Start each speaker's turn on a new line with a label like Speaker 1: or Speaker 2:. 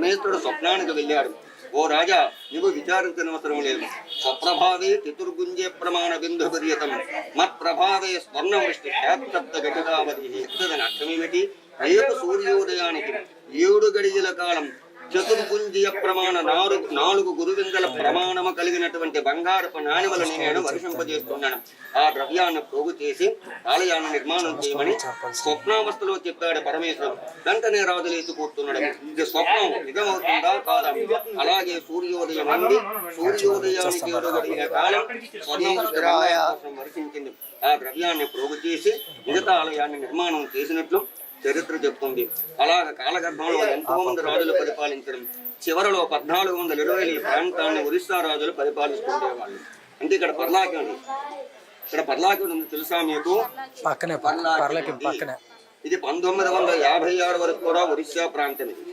Speaker 1: పరమేశ్వరుడు స్వప్నానికి వెళ్ళాడు. ఓ రాజా, నువ్వు విచారించనవసరం లేదు. స్వప్రభావే చతుర్గుంజే ప్రమాణ బిందు పర్యతం మత్ప్రభావే స్వర్ణవృష్టి శాప్త గటికావధి. దాని అర్థమేమిటి? రేపు సూర్యోదయానికి 7 గడియల కాలం చతుర్గుంజీయ ప్రమాణ 4 గురువిందల ప్రమాణము కలిగినటువంటి బంగారపు నాణెములను నేను వర్షింపజేస్తున్నాను. ఆ ద్రవ్యాన్ని పోగు చేసి ఆలయాన్ని నిర్మాణం చేయమని స్వప్నావస్థలో చెప్పాడు పరమేశ్వరుడు. వెంటనే రాజు లేచి కూర్చున్నాడు. ఇది స్వప్నం నిజమవుతుందా కాదా? అలాగే సూర్యోదయం నుండి సూర్యోదయానికి 7 గడియల కాలం స్వర్ణం వర్షించింది. ఆ ద్రవ్యాన్ని పోగు చేసి మిగతా ఆలయాన్ని నిర్మాణం చేసినట్లు చరిత్ర చెప్తుంది. అలాగ కాలగర్భంలో ఎంతో మంది రాజులు పరిపాలించడం. చివరిలో 1420 ప్రాంతాన్ని ఒరిస్సా రాజులు పరిపాలిస్తుండేవాళ్ళు. అంటే ఇక్కడ పర్లాకి ఉంది. ఇక్కడ పర్లాకి ఉంది తెలుసా మీకు? ఇది 1956 వరకు కూడా ఒరిస్సా ప్రాంతం. ఇది